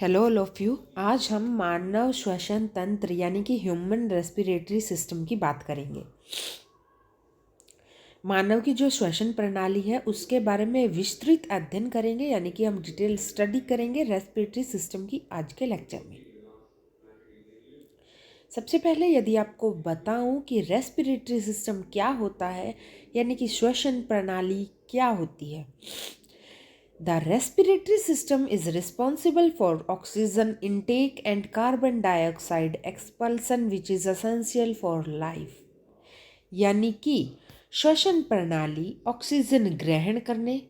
Hello all of you. आज हम मानव श्वसन तंत्र यानी कि ह्यूमन रेस्पिरेटरी सिस्टम की बात करेंगे। मानव की जो श्वसन प्रणाली है उसके बारे में विस्तृत अध्ययन करेंगे, यानी कि हम डिटेल स्टडी करेंगे रेस्पिरेटरी सिस्टम की आज के लेक्चर में। सबसे पहले यदि आपको बताऊं कि रेस्पिरेटरी सिस्टम क्या होता है, यानी कि श्वसन प्रणाली क्या होती है। The respiratory system is responsible for oxygen intake and carbon dioxide expulsion, which is essential for life. यानी कि श्वसन प्रणाली ऑक्सीजन ग्रहण करने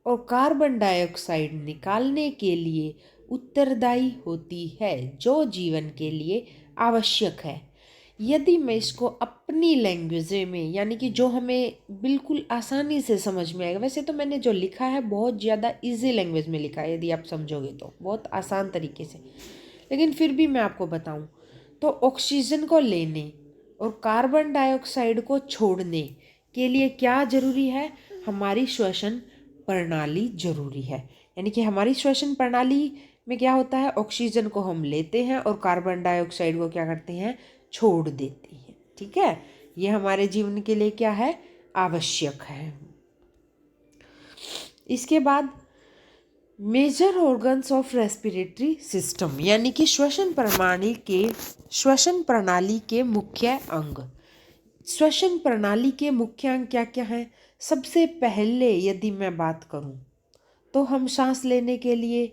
और कार्बन डाइऑक्साइड निकालने के लिए उत्तरदायी होती है, जो जीवन के लिए आवश्यक है। यदि मैं इसको अपनी लैंग्वेज में, यानी कि जो हमें बिल्कुल आसानी से समझ में आएगा, वैसे तो मैंने जो लिखा है बहुत ज़्यादा इजी लैंग्वेज में लिखा है, यदि आप समझोगे तो बहुत आसान तरीके से, लेकिन फिर भी मैं आपको बताऊं तो ऑक्सीजन को लेने और कार्बन डाइऑक्साइड को छोड़ने के लिए क्या ज़रूरी है, हमारी श्वसन प्रणाली जरूरी है। यानी कि हमारी श्वसन प्रणाली में क्या होता है, ऑक्सीजन को हम लेते हैं और कार्बन डाइऑक्साइड को क्या करते हैं, छोड़ देते हैं। ठीक है, ये हमारे जीवन के लिए क्या है, आवश्यक है। इसके बाद major organs of respiratory system, यानी कि श्वसन प्रणाली के मुख्य अंग। श्वसन प्रणाली के मुख्य अंग क्या क्या हैं। सबसे पहले यदि मैं बात करूं तो हम सांस लेने के लिए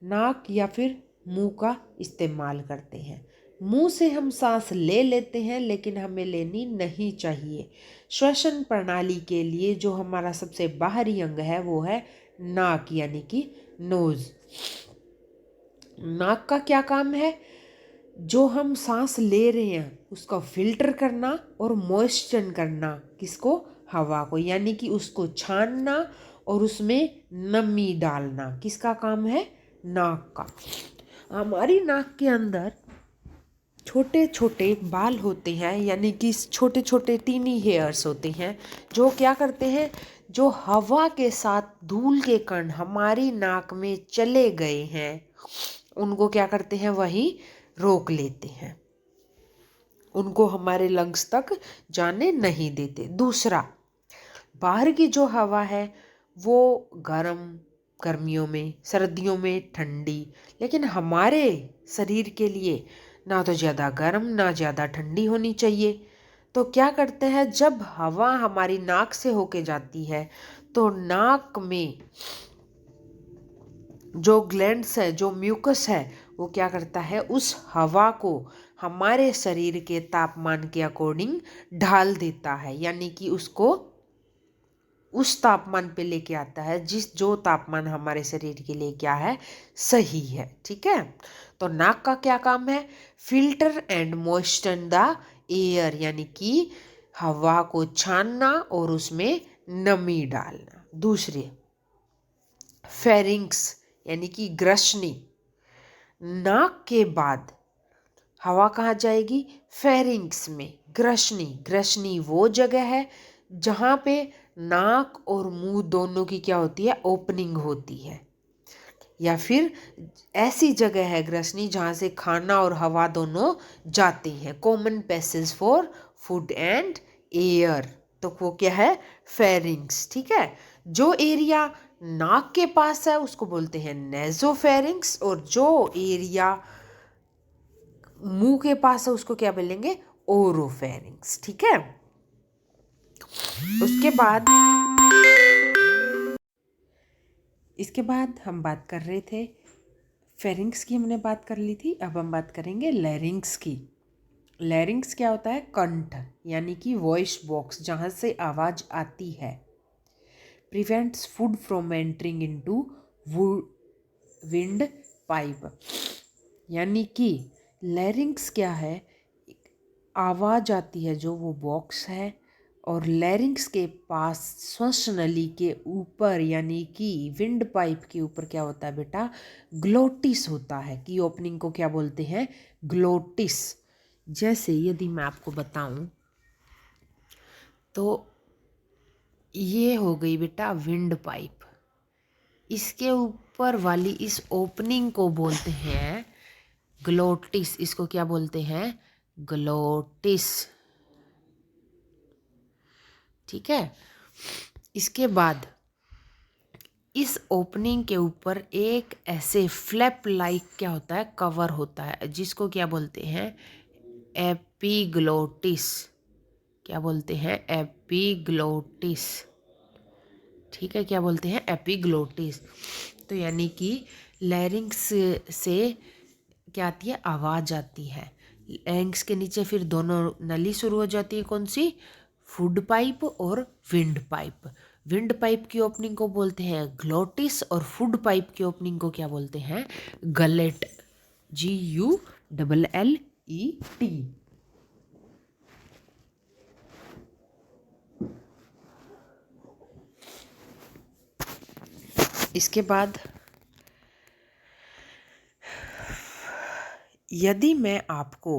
नाक या फिर मुंह का इस्तेमाल करते हैं। मुंह से हम सांस ले लेते हैं, लेकिन हमें लेनी नहीं चाहिए। श्वसन प्रणाली के लिए जो हमारा सबसे बाहरी अंग है वो है नाक, यानी कि नोज। नाक का क्या काम है, जो हम सांस ले रहे हैं उसको फिल्टर करना और मॉइस्चर करना, किसको, हवा को, यानी कि उसको छानना और उसमें नमी डालना, किसका काम है, नाक का। हमारी नाक के अंदर छोटे छोटे बाल होते हैं, यानी कि छोटे छोटे टीनी हेयर्स होते हैं, जो क्या करते हैं, जो हवा के साथ धूल के कण हमारी नाक में चले गए हैं उनको क्या करते हैं, वहीं रोक लेते हैं, उनको हमारे लंग्स तक जाने नहीं देते। दूसरा, बाहर की जो हवा है वो गर्मियों में, सर्दियों में ठंडी, लेकिन हमारे शरीर के लिए ना तो ज़्यादा गर्म ना ज़्यादा ठंडी होनी चाहिए। तो क्या करते हैं, जब हवा हमारी नाक से होके जाती है तो नाक में जो ग्लैंड्स है, जो म्यूकस है, वो क्या करता है, उस हवा को हमारे शरीर के तापमान के अकॉर्डिंग ढाल देता है, यानी कि उसको उस तापमान पे लेके आता है जो तापमान हमारे शरीर के लिए क्या है, सही है। ठीक है, तो नाक का क्या काम है, filter and moisture the air, यानी कि हवा को छानना और उसमें नमी डालना। दूसरे, फेरिंक्स यानी कि ग्रसनी। नाक के बाद हवा कहाँ जाएगी, फेरिंक्स में। ग्रसनी वो जगह है जहाँ पे नाक और मुंह दोनों की क्या होती है, ओपनिंग होती है, या फिर ऐसी जगह है ग्रसनी जहाँ से खाना और हवा दोनों जाते हैं, common passage for food and air. तो वो क्या है, फेरिंक्स। ठीक है, जो एरिया नाक के पास है उसको बोलते हैं नेजोफेरिंक्स, और जो एरिया मुंह के पास है उसको क्या बोलेंगे, ओरोफेरिंक्स। ठीक है, इसके बाद हम बात कर रहे थे फेरिंक्स की, हमने बात कर ली थी। अब हम बात करेंगे लैरिंक्स की। लैरिंक्स क्या होता है, कंठ, यानी कि वॉइस बॉक्स, जहाँ से आवाज़ आती है। Prevents food from entering into wind pipe, यानी कि लैरिंक्स क्या है, आवाज़ आती है जो वो बॉक्स है, और लैरिंक्स के पास श्वास नली के ऊपर, यानी कि विंड पाइप के ऊपर क्या होता है बेटा, ग्लोटिस होता है, कि ओपनिंग को क्या बोलते हैं, ग्लोटिस। जैसे यदि मैं आपको बताऊं तो ये हो गई बेटा विंड पाइप, इसके ऊपर वाली इस ओपनिंग को बोलते हैं ग्लोटिस। इसको क्या बोलते हैं? ग्लोटिस। ठीक है। इसके बाद इस ओपनिंग के ऊपर एक ऐसे फ्लैप लाइक क्या होता है, कवर होता है, जिसको क्या बोलते हैं? एपिग्लोटिस। क्या बोलते हैं? एपिग्लोटिस। ठीक है, क्या बोलते हैं? एपिग्लोटिस। तो यानी कि लैरिंग्स से क्या आती है? आवाज़ आती है। लैरिंग्स के नीचे फिर दोनों नली शुरू हो जाती है। कौन सी? फूड पाइप और विंड पाइप। विंड पाइप की ओपनिंग को बोलते हैं ग्लोटिस और फूड पाइप की ओपनिंग को क्या बोलते हैं? गलेट। GULLET। इसके बाद यदि मैं आपको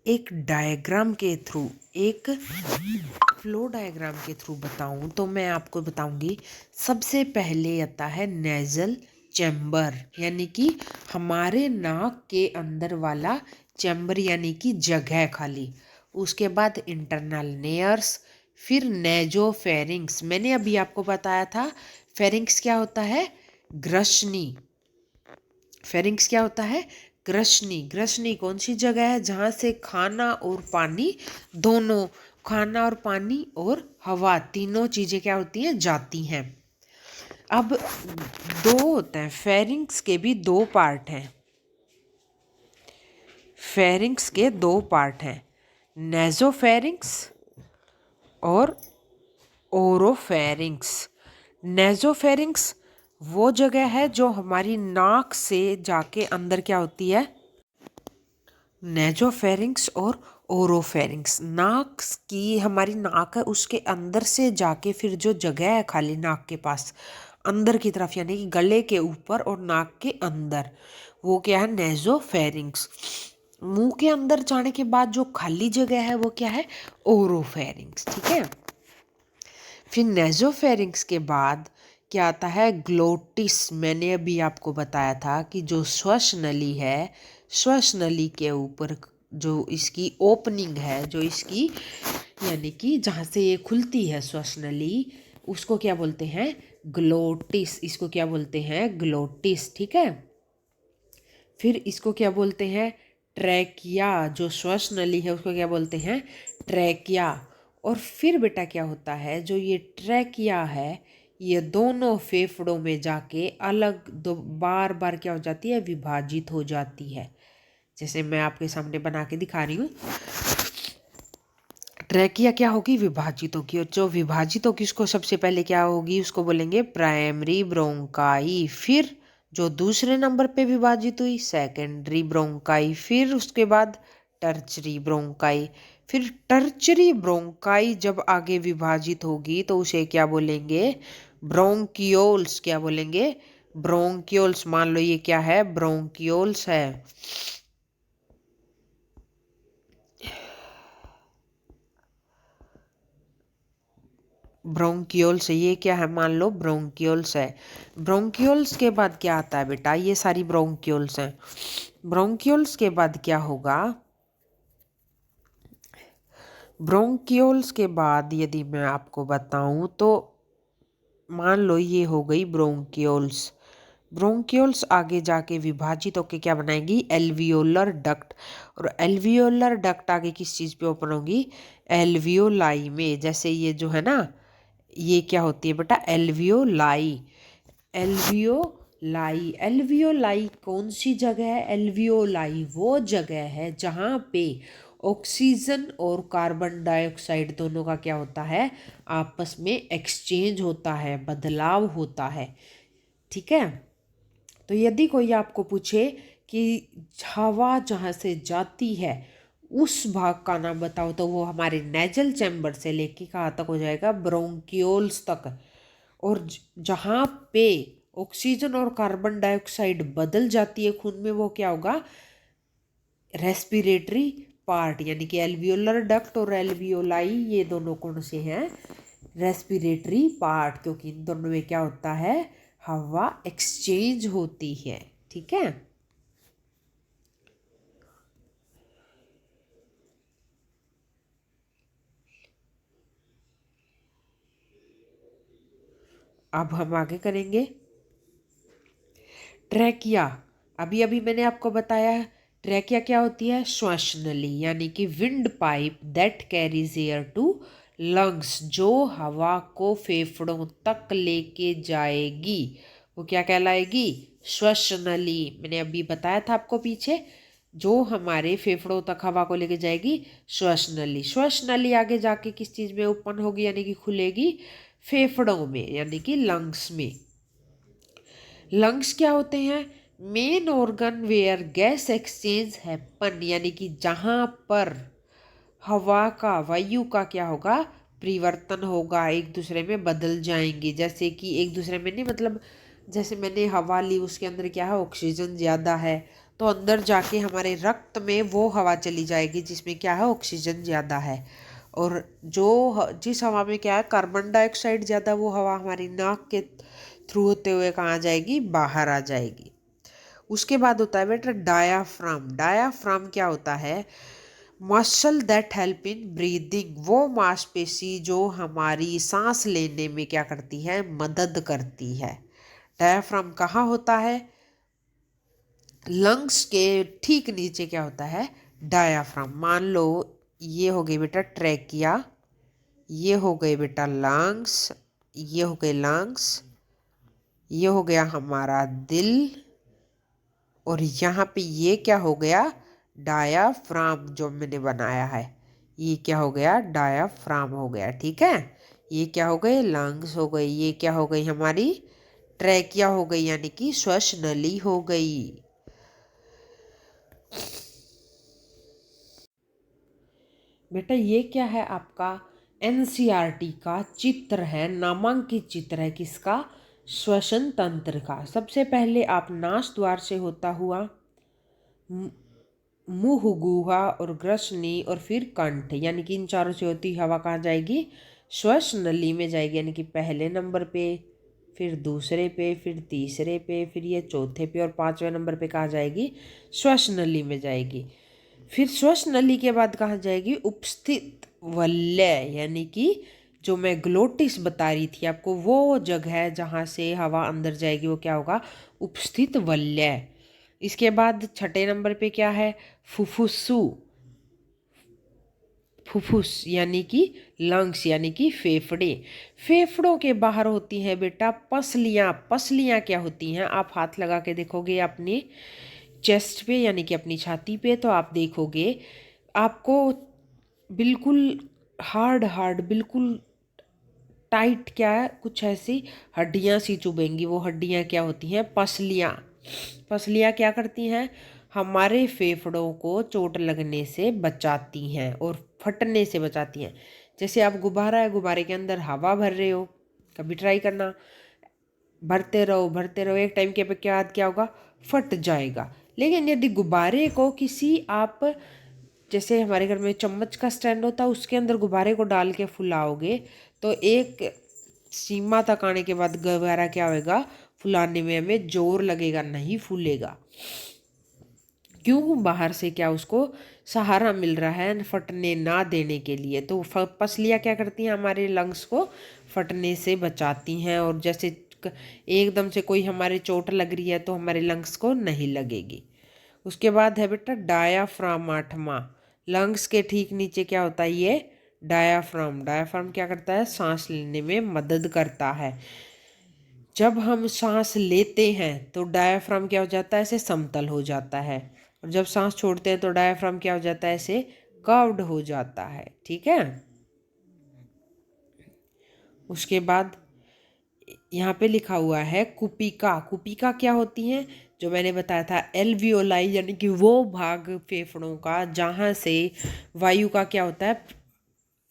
एक डायग्राम के थ्रू, एक फ्लो डायग्राम के थ्रू बताऊं, तो मैं आपको बताऊंगी सबसे पहले आता है नेजल चैम्बर, यानी कि हमारे नाक के अंदर वाला चैम्बर, यानी कि जगह खाली। उसके बाद इंटरनल नेयर्स, फिर नेजोफेरिंग्स। मैंने अभी आपको बताया था फेरिंग्स क्या होता है? ग्रसनी। फेरिंग्स क्या होता है? ग्रसनी। ग्रसनी कौन सी जगह है? जहाँ से खाना और पानी दोनों, खाना और पानी और हवा तीनों चीज़ें क्या होती हैं? जाती हैं। अब दो होते हैं, फेरिंग्स के भी दो पार्ट हैं। फेरिंग्स के दो पार्ट हैं, नेजोफेरिंग्स और ओरोफेरिंग्स। नेजोफेरिंग्स वो जगह है जो हमारी नाक से जाके अंदर क्या होती है? नेजोफेरिंग्स और ओरोफेरिंग्स। नाक की, हमारी नाक है, उसके अंदर से जाके फिर जो जगह है खाली नाक के पास अंदर की तरफ, यानी कि गले के ऊपर और नाक के अंदर, वो क्या है? नेजोफेरिंग्स। मुंह के अंदर जाने के बाद जो खाली जगह है वो क्या है? ओरोफेरिंग्स। ठीक है। फिर नेजोफेरिंग्स के बाद क्या आता है? ग्लोटिस। मैंने अभी आपको बताया था कि जो श्वास नली है, श्वास नली के ऊपर जो इसकी ओपनिंग है, जो इसकी यानी कि जहाँ से ये खुलती है श्वास नली, उसको क्या बोलते हैं? ग्लोटिस। इसको क्या बोलते हैं? ग्लोटिस। ठीक है। फिर इसको क्या बोलते हैं? ट्रैकिया। जो श्वास नली है उसको क्या बोलते हैं? ट्रैकिया। और फिर बेटा क्या होता है? जो ये ट्रैकिया है, ये दोनों फेफड़ों में जाके अलग दो बार बार क्या हो जाती है? विभाजित हो जाती है। जैसे मैं आपके सामने बना के दिखा रही हूँ। ट्रैकिया क्या होगी? विभाजित होगी। और जो विभाजित होगी उसको सबसे पहले क्या होगी? उसको बोलेंगे प्राइमरी ब्रोंकाई। फिर जो दूसरे नंबर पे विभाजित हुई, सेकेंडरी ब्रोंकाई। फिर उसके बाद टर्चरी ब्रोंकाई। फिर टर्चरी ब्रोंकाई जब आगे विभाजित होगी तो उसे क्या बोलेंगे? ब्रोंकियोल्स। क्या बोलेंगे? ब्रोंकियोल्स। मान लो ये क्या है? ब्रोंकियोल्स है। ब्रोंकियोल्स, ये क्या है? मान लो ब्रोंकियोल्स है। ब्रोंकियोल्स के बाद क्या आता है बेटा? ये सारी ब्रोंकियोल्स हैं। ब्रोंकियोल्स के बाद क्या होगा? ब्रोंकियोल्स के बाद यदि मैं आपको बताऊं तो मान लो ये हो गई ब्रोंकियोल्स। ब्रोंकियोल्स आगे जाके विभाजित होकर क्या बनाएगी? Alveolar duct. और एल्वियोलर डक्ट आगे किस चीज़ पे ओपन होगी? एल्वियोलाई में। जैसे ये जो है ना, ये क्या होती है बेटा? एल्वियोलाई। एल्वियोलाई। एल्वियोलाई कौन सी जगह है? एल्वियोलाई वो जगह है जहाँ पे ऑक्सीजन और कार्बन डाइऑक्साइड दोनों का क्या होता है? आपस में एक्सचेंज होता है, बदलाव होता है। ठीक है। तो यदि कोई आपको पूछे कि हवा जहाँ से जाती है उस भाग का नाम बताओ, तो वो हमारे नेजल चैम्बर से लेके कहाँ तक हो जाएगा? ब्रोंकियोल्स तक। और जहाँ पे ऑक्सीजन और कार्बन डाइऑक्साइड बदल जाती है खून में, वो क्या होगा? रेस्पिरेटरी पार्ट यानी कि एल्वियोलर डक्ट और एल्वियोलाई, ये दोनों कौन से हैं? रेस्पिरेटरी पार्ट, क्योंकि इन दोनों में क्या होता है? हवा एक्सचेंज होती है। ठीक है। अब हम आगे करेंगे ट्रैकिया। अभी अभी मैंने आपको बताया ट्रैकिया क्या होती है? श्वासनली यानी कि windpipe that carries air to lungs, जो हवा को फेफड़ों तक लेके जाएगी वो क्या कहलाएगी? श्वासनली। मैंने अभी बताया था आपको पीछे, जो हमारे फेफड़ों तक हवा को लेके जाएगी श्वासनली। श्वासनली आगे जाके किस चीज़ में ओपन होगी यानी कि खुलेगी? फेफड़ों में यानी कि लंग्स में। लंग्स क्या होते हैं? Main organ where gas exchange happen, यानी कि जहाँ पर हवा का, वायु का क्या होगा? परिवर्तन होगा, एक दूसरे में बदल जाएंगे। जैसे कि एक दूसरे में नहीं, मतलब जैसे मैंने हवा ली, उसके अंदर क्या है? ऑक्सीजन ज़्यादा है, तो अंदर जाके हमारे रक्त में वो हवा चली जाएगी जिसमें क्या है? ऑक्सीजन ज़्यादा है। और जिस हवा में क्या है? कार्बन डाइऑक्साइड ज़्यादा, वो हवा हमारी नाक के थ्रू होते हुए कहाँ जाएगी? बाहर आ जाएगी। उसके बाद होता है बेटा डायाफ्राम। डायाफ्राम क्या होता है? Muscle that help in breathing, वो मांसपेशी जो हमारी सांस लेने में क्या करती है? मदद करती है। डायाफ्राम कहाँ होता है? लंग्स के ठीक नीचे क्या होता है? डायाफ्राम। मान लो ये हो गई बेटा ट्रैकिया, ये हो गए बेटा लंग्स, ये हो गए लंग्स, ये हो गया हमारा दिल, और यहाँ पे ये क्या हो गया? डायाफ्राम जो मैंने बनाया है, ये क्या हो गया? डायाफ्राम हो गया। ठीक है। ये क्या हो गए? लंग्स हो गई। ये क्या हो गई? हमारी ट्रैकिया हो गई, यानी कि श्वासनली हो गई। बेटा ये क्या है? आपका एनसीईआरटी का चित्र है, नामांकित चित्र है। किसका? श्वसन तंत्र का। सबसे पहले आप नास द्वार से होता हुआ मुंह, गुहा और ग्रसनी और फिर कंठ, यानी कि इन चारों से होती हवा कहाँ जाएगी? श्वास नली में जाएगी। यानी कि पहले नंबर पे, फिर दूसरे पे, फिर तीसरे पे, फिर ये चौथे पे और पांचवें नंबर पे कहाँ जाएगी? श्वास नली में जाएगी। फिर श्वास नली के बाद कहाँ जाएगी? उपस्थित वलय, यानी कि जो मैं ग्लोटिस बता रही थी आपको, वो जगह है जहाँ से हवा अंदर जाएगी, वो क्या होगा? उपस्थित वलय। इसके बाद छठे नंबर पे क्या है? फुफ्फुसु। फुफ्फुस यानी कि लंग्स, यानी कि फेफड़े। फेफड़ों के बाहर होती हैं बेटा पसलियाँ। पसलियाँ क्या होती हैं? आप हाथ लगा के देखोगे अपने चेस्ट पे, यानी कि अपनी छाती पे, तो आप देखोगे आपको बिल्कुल हार्ड हार्ड, बिल्कुल टाइट, क्या है? कुछ ऐसी हड्डियाँ सी चुभेंगी। वो हड्डियाँ क्या होती हैं? पसलियाँ। पसलियाँ क्या करती हैं? हमारे फेफड़ों को चोट लगने से बचाती हैं और फटने से बचाती हैं। जैसे आप गुब्बारा है, गुब्बारे के अंदर हवा भर रहे हो, कभी ट्राई करना, भरते रहो भरते रहो, एक टाइम के पे क्या क्या होगा? फट जाएगा। लेकिन यदि गुब्बारे को किसी आप, जैसे हमारे घर में चम्मच का स्टैंड होता है, उसके अंदर गुब्बारे को डाल के फुलाओगे, तो एक सीमा तक आने के बाद गुब्बारा क्या होगा? फुलाने में हमें जोर लगेगा, नहीं फूलेगा। क्यों? बाहर से क्या उसको सहारा मिल रहा है फटने ना देने के लिए। तो पसलियाँ क्या करती हैं? हमारे लंग्स को फटने से बचाती हैं। और जैसे एकदम से कोई हमारे चोट लग रही है तो हमारे लंग्स को नहीं लगेगी। उसके बाद है बेटा डायाफ्राम, आठवां। लंग्स के ठीक नीचे क्या होता है? ये डायाफ्राम। डायाफ्राम क्या करता है? सांस लेने में मदद करता है। जब हम सांस लेते हैं तो डायाफ्राम क्या हो जाता है? ऐसे समतल हो जाता है, और जब सांस छोड़ते हैं तो डायाफ्राम क्या हो जाता है? ऐसे कर्व्ड हो जाता है। ठीक है। उसके बाद यहाँ पे लिखा हुआ है कुपिका। कुपिका क्या होती हैं? जो मैंने बताया था एल्वियोलाई, यानी कि वो भाग फेफड़ों का जहाँ से वायु का क्या होता है?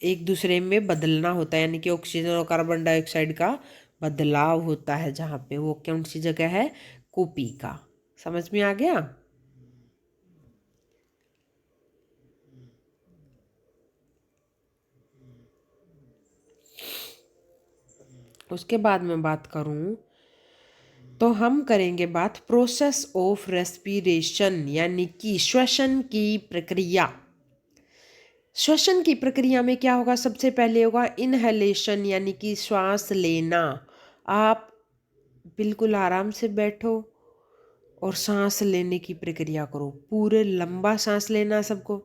एक दूसरे में बदलना होता है, यानी कि ऑक्सीजन और कार्बन डाइऑक्साइड का बदलाव होता है, जहाँ पे वो कौन सी जगह है? कुपिका। समझ में आ गया? उसके बाद मैं बात करूँ तो हम करेंगे बात प्रोसेस ऑफ रेस्पिरेशन यानी कि श्वसन की प्रक्रिया। श्वसन की प्रक्रिया में क्या होगा, सबसे पहले होगा इनहेलेशन यानी कि श्वास लेना। आप बिल्कुल आराम से बैठो और सांस लेने की प्रक्रिया करो, पूरे लंबा सांस लेना सबको।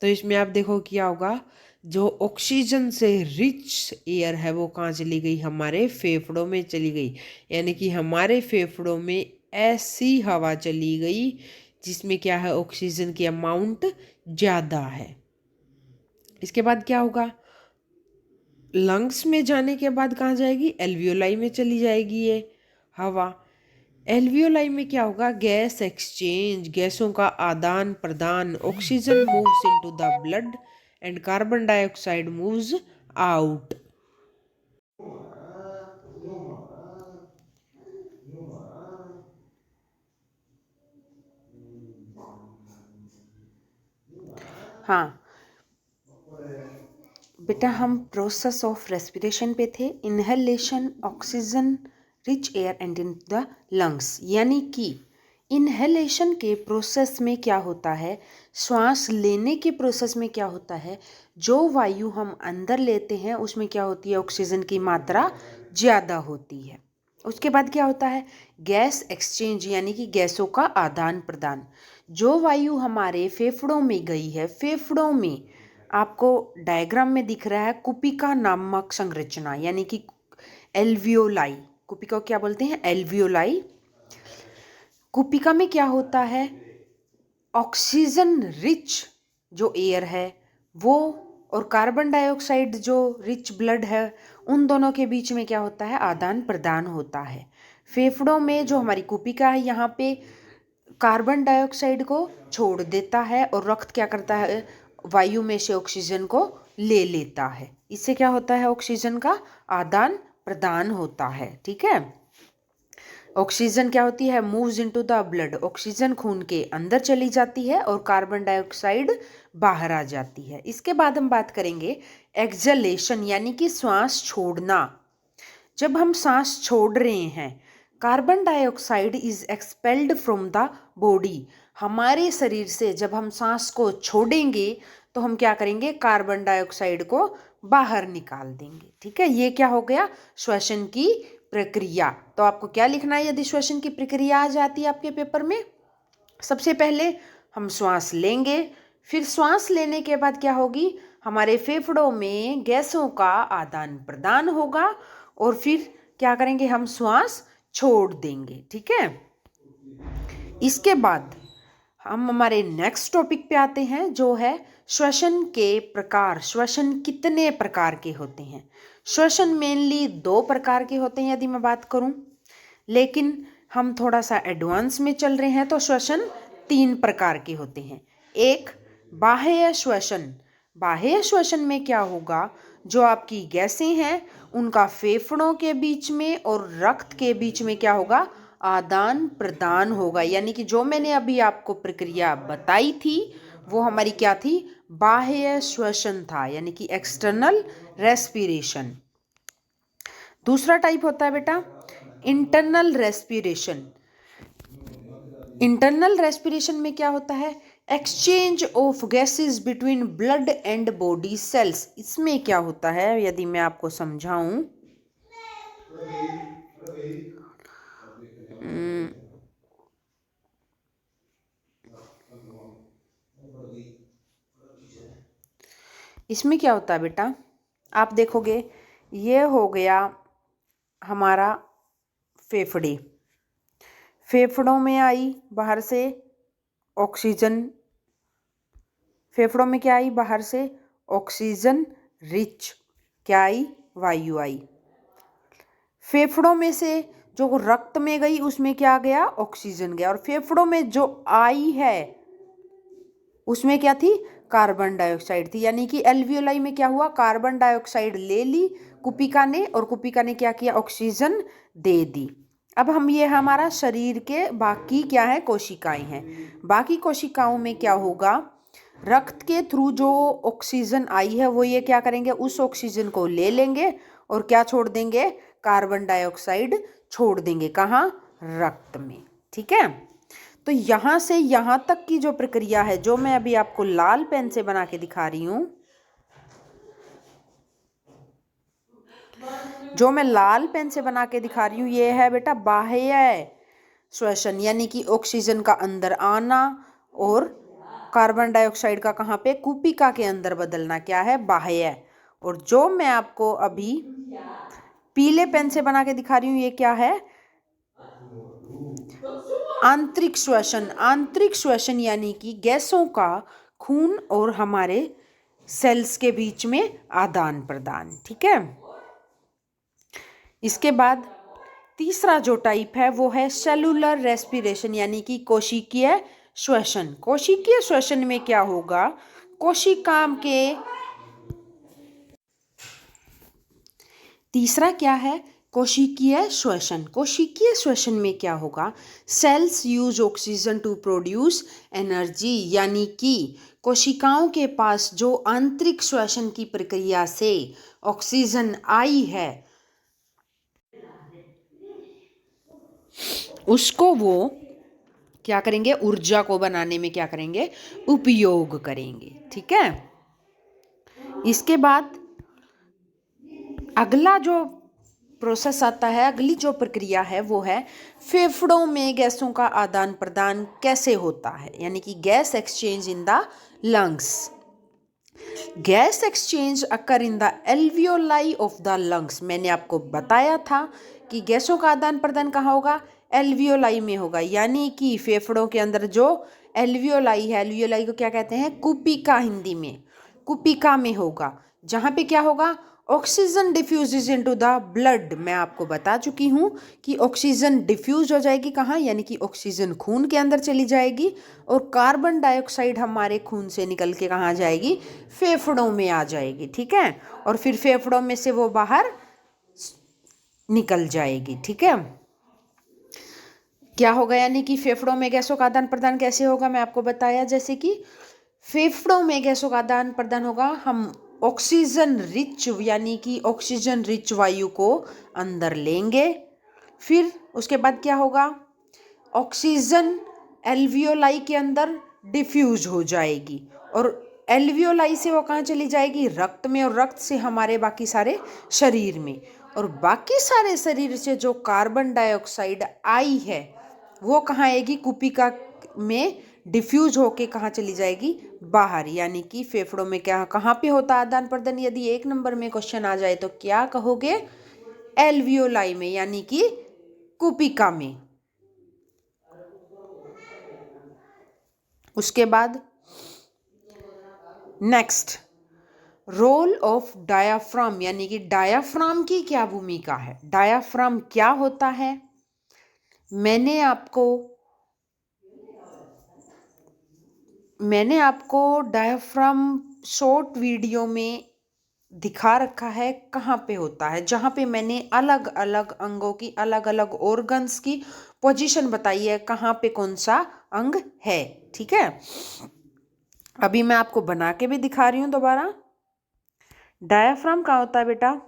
तो इसमें आप देखो क्या होगा, जो ऑक्सीजन से रिच एयर है वो कहाँ चली गई, हमारे फेफड़ों में चली गई। यानी कि हमारे फेफड़ों में ऐसी हवा चली गई जिसमें क्या है, ऑक्सीजन की अमाउंट ज़्यादा है। इसके बाद क्या होगा, लंग्स में जाने के बाद कहाँ जाएगी, एल्वियोलाई में चली जाएगी ये हवा। एल्वियोलाई में क्या होगा, गैस एक्सचेंज, गैसों का आदान प्रदान। Oxygen moves into the blood and carbon dioxide moves out. हाँ बेटा, हम प्रोसेस ऑफ रेस्पिरेशन पे थे। Inhalation, oxygen rich air and in the lungs. यानी कि इनहेलेशन के प्रोसेस में क्या होता है, श्वास लेने के प्रोसेस में क्या होता है, जो वायु हम अंदर लेते हैं उसमें क्या होती है, ऑक्सीजन की मात्रा ज़्यादा होती है। उसके बाद क्या होता है, गैस एक्सचेंज यानी कि गैसों का आदान प्रदान। जो वायु हमारे फेफड़ों में गई है, फेफड़ों में आपको डायग्राम में दिख रहा है कुपिका नामक संरचना यानी कि एल्वियोलाई। कुपिका को क्या बोलते हैं, एल्वियोलाई। कुपिका में क्या होता है, ऑक्सीजन रिच जो एयर है वो और कार्बन डाइऑक्साइड जो रिच ब्लड है, उन दोनों के बीच में क्या होता है, आदान प्रदान होता है। फेफड़ों में जो हमारी कुपिका है, यहाँ पे कार्बन डाइऑक्साइड को छोड़ देता है और रक्त क्या करता है, वायु में से ऑक्सीजन को ले लेता है। इससे क्या होता है, ऑक्सीजन का आदान प्रदान होता है। ठीक है, ऑक्सीजन क्या होती है, moves into the blood, oxygen खून के अंदर चली जाती है और कार्बन डाइऑक्साइड बाहर आ जाती है। इसके बाद हम बात करेंगे एक्सलेशन यानी कि श्वास छोड़ना। जब हम सांस छोड़ रहे हैं, carbon dioxide is expelled from the body. हमारे शरीर से जब हम सांस को छोड़ेंगे तो हम क्या करेंगे, कार्बन डाइऑक्साइड को बाहर निकाल देंगे। ठीक है, ये क्या हो गया, श्वसन की प्रक्रिया। तो आपको क्या लिखना है यदि श्वसन की प्रक्रिया आ जाती है आपके पेपर में, सबसे पहले हम श्वास लेंगे, फिर श्वास लेने के बाद क्या होगी, हमारे फेफड़ों में गैसों का आदान प्रदान होगा और फिर क्या करेंगे, हम श्वास छोड़ देंगे। ठीक है, इसके बाद हम हमारे नेक्स्ट टॉपिक पे आते हैं जो है श्वसन के प्रकार। श्वसन कितने प्रकार के होते हैं, श्वसन मेनली 2 प्रकार के होते हैं यदि मैं बात करूं, लेकिन हम थोड़ा सा एडवांस में चल रहे हैं तो श्वसन 3 प्रकार के होते हैं। एक बाह्य श्वसन। बाह्य श्वसन में क्या होगा, जो आपकी गैसें हैं उनका फेफड़ों के बीच में और रक्त के बीच में क्या होगा, आदान प्रदान होगा। यानी कि जो मैंने अभी आपको प्रक्रिया बताई थी वो हमारी क्या थी, बाह्य श्वसन था, यानी कि एक्सटर्नल रेस्पिरेशन। दूसरा टाइप होता है बेटा इंटरनल रेस्पिरेशन। इंटरनल रेस्पिरेशन में क्या होता है, exchange of gases between blood and body cells. इसमें क्या होता है यदि मैं आपको समझाऊं, इसमें क्या होता है बेटा, आप देखोगे ये हो गया हमारा फेफड़े, फेफड़ों में आई बाहर से ऑक्सीजन, फेफड़ों में क्या आई बाहर से ऑक्सीजन रिच, क्या आई, वायु आई। फेफड़ों में से जो रक्त में गई उसमें क्या गया, ऑक्सीजन गया। और फेफड़ों में जो आई है उसमें क्या थी, कार्बन डाइऑक्साइड थी। यानी कि एल्वियोलाई में क्या हुआ, कार्बन डाइऑक्साइड ले ली कुपिका ने और कुपिका ने क्या किया, ऑक्सीजन दे दी। अब हम ये हमारा शरीर के बाकी क्या है, कोशिकाएं हैं। बाकी कोशिकाओं में क्या होगा, रक्त के थ्रू जो ऑक्सीजन आई है वो ये क्या करेंगे, उस ऑक्सीजन को ले लेंगे और क्या छोड़ देंगे, कार्बन डाइऑक्साइड छोड़ देंगे, कहाँ, रक्त में। ठीक है, तो यहाँ से यहाँ तक की जो प्रक्रिया है, जो मैं अभी आपको लाल पेन से बना के दिखा रही हूँ, जो मैं लाल पेन से बना के दिखा रही हूँ, ये है बेटा बाह्य श्वसन, यानी कि ऑक्सीजन का अंदर आना और कार्बन डाइऑक्साइड का कहाँ पे, कूपिका के अंदर बदलना, क्या है, बाह्य। और जो मैं आपको अभी पीले पेन से बना के दिखा रही हूँ, ये क्या है, आंतरिक श्वसन। आंतरिक श्वसन यानी कि गैसों का खून और हमारे सेल्स के बीच में आदान प्रदान। ठीक है, इसके बाद तीसरा जो टाइप है वो है सेलुलर रेस्पिरेशन, यानी कि कोशिकीय श्वसन। कोशिकीय श्वसन में क्या होगा, कोशिका के, तीसरा क्या है, कोशिकीय श्वसन। कोशिकीय श्वसन में क्या होगा, cells use oxygen to produce energy, यानी कि कोशिकाओं के पास जो आंतरिक श्वसन की प्रक्रिया से ऑक्सीजन आई है, उसको वो क्या करेंगे, ऊर्जा को बनाने में क्या करेंगे, उपयोग करेंगे। ठीक है, इसके बाद अगला जो प्रोसेस आता है, अगली जो प्रक्रिया है वो है फेफड़ों में गैसों का आदान प्रदान कैसे होता है, यानी कि gas exchange in the lungs. Gas exchange occur in the alveoli of the lungs. मैंने आपको बताया था कि गैसों का आदान प्रदान कहाँ होगा, एल्वियोलाई में होगा, यानी कि फेफड़ों के अंदर जो एल्वियोलाई है, एल्वियोलाई को क्या कहते हैं, कुपिका, हिंदी में कुपिका में होगा, जहाँ पे क्या होगा, oxygen diffuses into the blood. मैं आपको बता चुकी हूँ कि ऑक्सीजन डिफ्यूज हो जाएगी कहाँ, यानी कि ऑक्सीजन खून के अंदर चली जाएगी और कार्बन डाइऑक्साइड हमारे खून से निकल के कहाँ जाएगी, फेफड़ों में आ जाएगी। ठीक है, और फिर फेफड़ों में से वो बाहर निकल जाएगी। ठीक है, क्या होगा, यानी कि फेफड़ों में गैसों का आदान प्रदान कैसे होगा, मैं आपको बताया, जैसे कि फेफड़ों में गैसों का आदान प्रदान होगा, हम ऑक्सीजन रिच, यानी कि ऑक्सीजन रिच वायु को अंदर लेंगे, फिर उसके बाद क्या होगा, ऑक्सीजन एल्वियोलाई के अंदर डिफ्यूज हो जाएगी और एल्वियोलाई से वो कहाँ चली जाएगी, रक्त में, और रक्त से हमारे बाकी सारे शरीर में, और बाकी सारे शरीर से जो कार्बन डाइऑक्साइड आई है वो कहाँ आएगी, कुपिका में डिफ्यूज होके कहाँ चली जाएगी, बाहर, यानी कि फेफड़ों में क्या, कहाँ पे होता है आदान प्रदान, यदि 1 नंबर में क्वेश्चन आ जाए तो क्या कहोगे, एल्वियोलाई में, यानी कि कुपिका में। उसके बाद नेक्स्ट, रोल ऑफ डायाफ्राम, यानी कि डायाफ्राम की क्या भूमिका है, डायाफ्राम क्या होता है, मैंने आपको डायाफ्राम शॉर्ट वीडियो में दिखा रखा है, कहाँ पे होता है, जहाँ पे मैंने अलग अलग अंगों की, अलग अलग ऑर्गन्स की पोजीशन बताई है, कहाँ पे कौन सा अंग है। ठीक है, अभी मैं आपको बना के भी दिखा रही हूँ दोबारा। डायाफ्राम कहाँ होता है बेटा,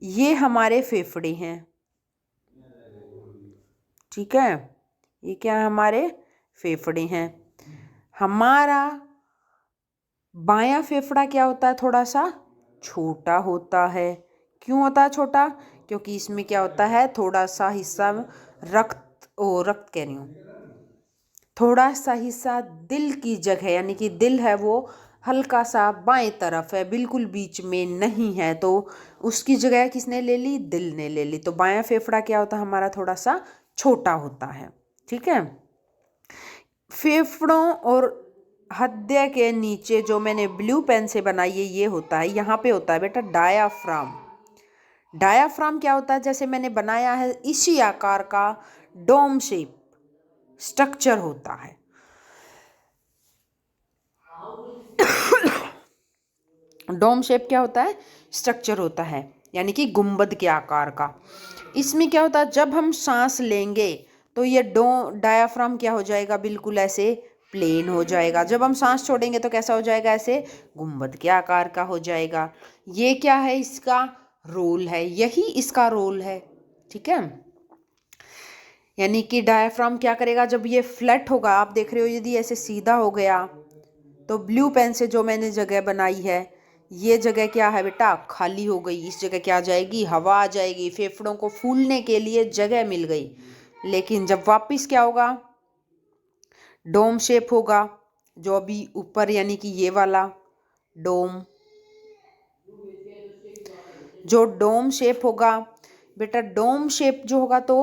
ये हमारे फेफड़े हैं। ठीक है, ये क्या है, हमारे फेफड़े हैं। हमारा बायां फेफड़ा क्या होता है, थोड़ा सा छोटा होता है। क्यों होता है छोटा, क्योंकि इसमें क्या होता है, थोड़ा सा हिस्सा रक्त कह रही हूँ, थोड़ा सा हिस्सा दिल की जगह, यानी कि दिल है वो हल्का सा बाएं तरफ है, बिल्कुल बीच में नहीं है, तो उसकी जगह किसने ले ली, दिल ने ले ली। तो बायां फेफड़ा क्या होता है हमारा, थोड़ा सा छोटा होता है। ठीक है, फेफड़ों और हृदय के नीचे जो मैंने ब्लू पेन से बनाई है, ये होता है, यहाँ पे होता है बेटा डायाफ्राम। डायाफ्राम क्या होता है, जैसे मैंने बनाया है, इसी आकार का डोम शेप स्ट्रक्चर होता है। डोम शेप क्या होता है, स्ट्रक्चर होता है, यानी कि गुंबद के आकार का। इसमें क्या होता है, जब हम सांस लेंगे तो ये डायाफ्राम क्या हो जाएगा, बिल्कुल ऐसे प्लेन हो जाएगा। जब हम सांस छोड़ेंगे तो कैसा हो जाएगा, ऐसे गुंबद के आकार का हो जाएगा। ये क्या है, इसका रोल है, यही इसका रोल है। ठीक है, यानी कि डायफ्राम क्या करेगा, जब ये फ्लैट होगा, आप देख रहे हो यदि ऐसे सीधा हो गया तो ब्लू पेन से जो मैंने जगह बनाई है, ये जगह क्या है बेटा, खाली हो गई। इस जगह क्या आ जाएगी, हवा आ जाएगी, फेफड़ों को फूलने के लिए जगह मिल गई। लेकिन जब वापस क्या होगा, डोम शेप होगा, जो अभी ऊपर यानी कि ये वाला डोम, जो डोम शेप होगा बेटा, डोम शेप जो होगा तो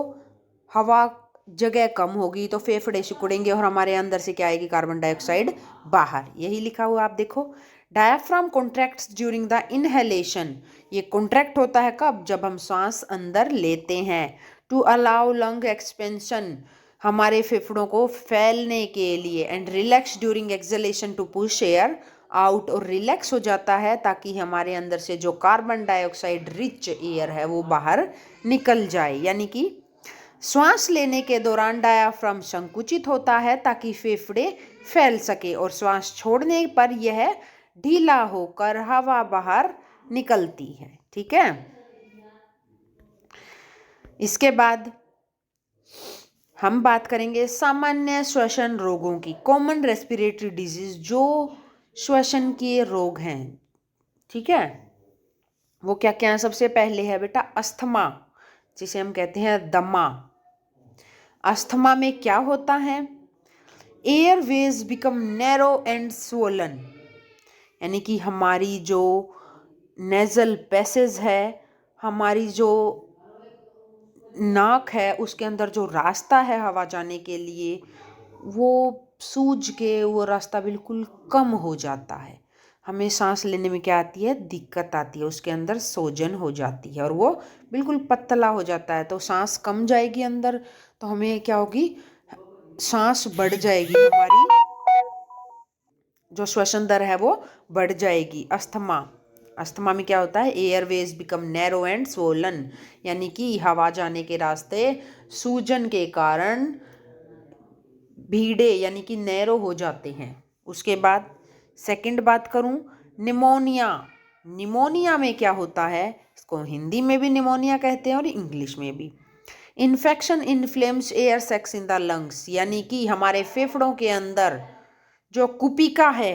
हवा जगह कम होगी, तो फेफड़े सिकुड़ेंगे और हमारे अंदर से क्या आएगी, कार्बन डाइऑक्साइड बाहर। यही लिखा हुआ आप देखो, diaphragm contracts during the inhalation. ये कॉन्ट्रैक्ट होता है कब, जब हम सांस अंदर लेते हैं। टू अलाउ लंग एक्सपेंशन, हमारे फेफड़ों को फैलने के लिए। And relax during exhalation to push air out, और रिलैक्स हो जाता है ताकि हमारे अंदर से जो कार्बन डाइऑक्साइड रिच एयर है वो बाहर निकल जाए। यानी कि श्वास लेने के दौरान डायाफ्राम संकुचित होता है ताकि फेफड़े फैल सके, और श्वास छोड़ने पर यह ढीला होकर हवा बाहर निकलती है। ठीक है, इसके बाद हम बात करेंगे सामान्य श्वसन रोगों की, कॉमन रेस्पिरेटरी डिजीज, जो श्वसन के रोग हैं। ठीक है, वो क्या क्या है, सबसे पहले है बेटा अस्थमा, जिसे हम कहते हैं दमा। अस्थमा में क्या होता है, Airways become narrow and swollen, यानी कि हमारी जो नेजल पैसेज है, हमारी जो नाक है, उसके अंदर जो रास्ता है हवा जाने के लिए, वो सूज के वो रास्ता बिल्कुल कम हो जाता है। हमें सांस लेने में क्या आती है, दिक्कत आती है, उसके अंदर सोजन हो जाती है और वो बिल्कुल पतला हो जाता है। तो सांस कम जाएगी अंदर, तो हमें क्या होगी, सांस बढ़ जाएगी, हमारी जो श्वसन दर है वो बढ़ जाएगी। अस्थमा, अस्थमा में क्या होता है, Airways become narrow and swollen, यानी कि हवा जाने के रास्ते सूजन के कारण भीड़े यानी कि नैरो हो जाते हैं। उसके बाद सेकंड बात करूं, निमोनिया। निमोनिया में क्या होता है, इसको हिंदी में भी निमोनिया कहते हैं और इंग्लिश में भी। Infection inflames air sacs in the lungs, यानी कि हमारे फेफड़ों के अंदर जो कुपिका है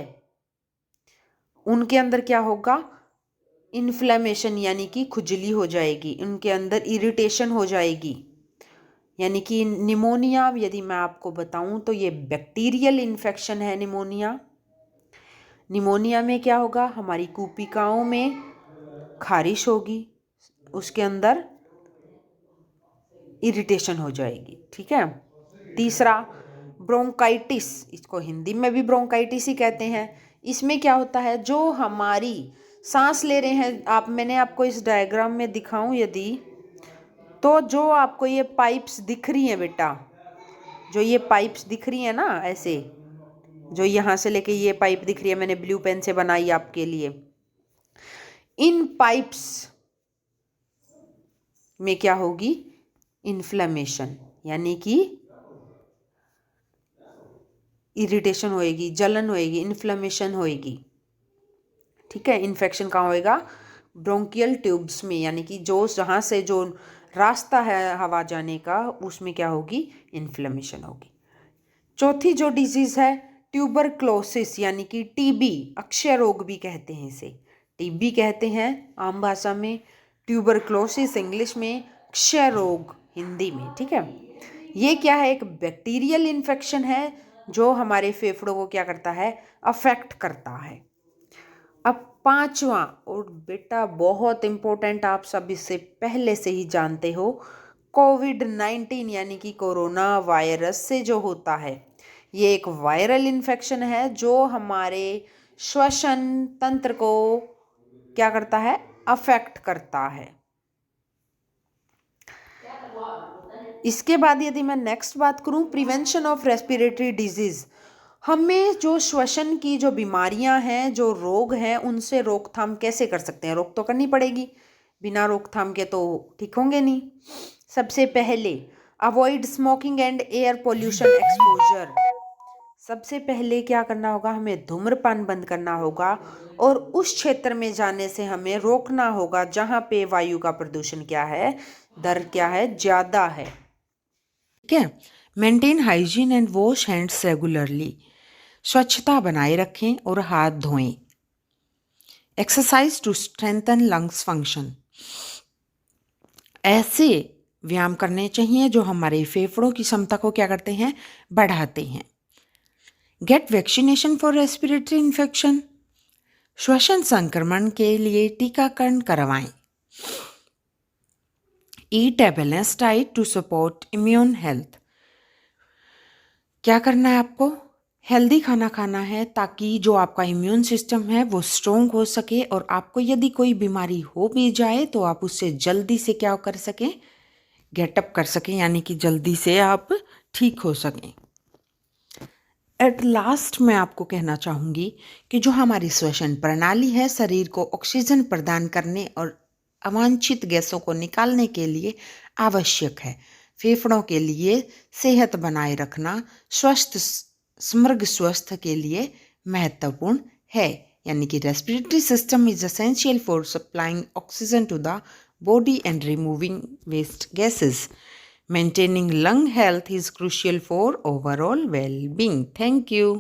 उनके अंदर क्या होगा, इन्फ्लेमेशन, यानी कि खुजली हो जाएगी, उनके अंदर इरिटेशन हो जाएगी। यानी कि निमोनिया, यदि मैं आपको बताऊं तो ये बैक्टीरियल इन्फेक्शन है निमोनिया। निमोनिया में क्या होगा, हमारी कुपिकाओं में खारिश होगी, उसके अंदर इरिटेशन हो जाएगी। ठीक है, तीसरा ब्रोंकाइटिस, इसको हिंदी में भी ब्रोंकाइटिस ही कहते हैं। इसमें क्या होता है, जो हमारी सांस ले रहे हैं, आप मैंने आपको इस डायग्राम में दिखाऊं यदि, तो जो आपको ये पाइप्स दिख रही हैं बेटा, जो ये पाइप्स दिख रही हैं ना ऐसे, जो यहाँ से लेके ये पाइप दिख रही है, मैंने ब्लू पेन से बनाई आपके लिए, इन पाइप्स में क्या होगी, इन्फ्लेमेशन, यानी कि इरिटेशन होएगी, जलन होएगी, इन्फ्लेमेशन होएगी। ठीक है, इन्फेक्शन कहाँ होएगा, ब्रोंकियल ट्यूब्स में, यानी कि जो जहाँ से जो रास्ता है हवा जाने का, उसमें क्या होगी, इन्फ्लेमेशन होगी। चौथी जो डिजीज़ है ट्यूबरक्लोसिस, यानी कि टीबी, अक्षय रोग भी कहते हैं इसे, टीबी कहते हैं आम भाषा में, ट्यूबरक्लोसिस इंग्लिश में, अक्षय रोग हिंदी में। ठीक है, ये क्या है, एक बैक्टीरियल इन्फेक्शन है जो हमारे फेफड़ों को क्या करता है, अफेक्ट करता है। अब पांचवा, और बेटा बहुत इंपॉर्टेंट, आप सब इससे पहले से ही जानते हो, कोविड-19 यानी कि कोरोना वायरस से जो होता है, ये एक वायरल इन्फेक्शन है जो हमारे श्वसन तंत्र को क्या करता है, अफेक्ट करता है। इसके बाद यदि मैं नेक्स्ट बात करूं, प्रिवेंशन ऑफ रेस्पिरेटरी डिजीज, हमें जो श्वसन की जो बीमारियां हैं, जो रोग हैं, उनसे रोकथाम कैसे कर सकते हैं। रोक तो करनी पड़ेगी, बिना रोकथाम के तो ठीक होंगे नहीं। सबसे पहले avoid smoking and air pollution exposure, सबसे पहले क्या करना होगा, हमें धूम्रपान बंद करना होगा और उस क्षेत्र में जाने से हमें रोकना होगा जहाँ पे वायु का प्रदूषण क्या है, दर क्या है, ज़्यादा है। ठीक है। Maintain hygiene and wash hands regularly, स्वच्छता बनाए रखें और हाथ धोएं। Exercise to strengthen lungs function, ऐसे व्यायाम करने चाहिए जो हमारे फेफड़ों की क्षमता को क्या करते हैं, बढ़ाते हैं। Get vaccination for respiratory infection, श्वसन संक्रमण के लिए टीकाकरण करवाएं। Eat a balance diet to support immune health, क्या करना है आपको, हेल्दी खाना खाना है ताकि जो आपका इम्यून सिस्टम है वो स्ट्रोंग हो सके और आपको यदि कोई बीमारी हो भी जाए तो आप उससे जल्दी से क्या कर सकें, गेटअप कर सकें, यानी कि जल्दी से आप ठीक हो सकें। एट लास्ट मैं आपको कहना चाहूँगी कि जो हमारी श्वसन प्रणाली है शरीर को ऑक्सीजन प्रदान करने और अवांछित गैसों को निकालने के लिए आवश्यक है। फेफड़ों के लिए सेहत बनाए रखना स्वस्थ समग्र स्वस्थ के लिए महत्वपूर्ण है, यानी कि respiratory system is essential for supplying oxygen to the body and removing waste gases. Maintaining lung health is crucial for overall well-being. Thank you.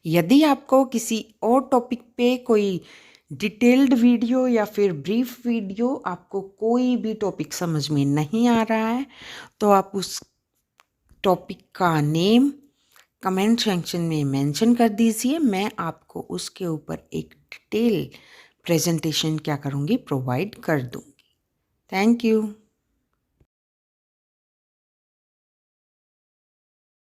यदि आपको किसी और टॉपिक पे कोई डिटेल्ड वीडियो या फिर ब्रीफ वीडियो, आपको कोई भी टॉपिक समझ में नहीं आ रहा है तो आप उस टॉपिक का नेम कमेंट सेक्शन में मेंशन कर दीजिए। मैं आपको उसके ऊपर एक डिटेल प्रेजेंटेशन क्या करूँगी, प्रोवाइड कर दूँगी। Thank you.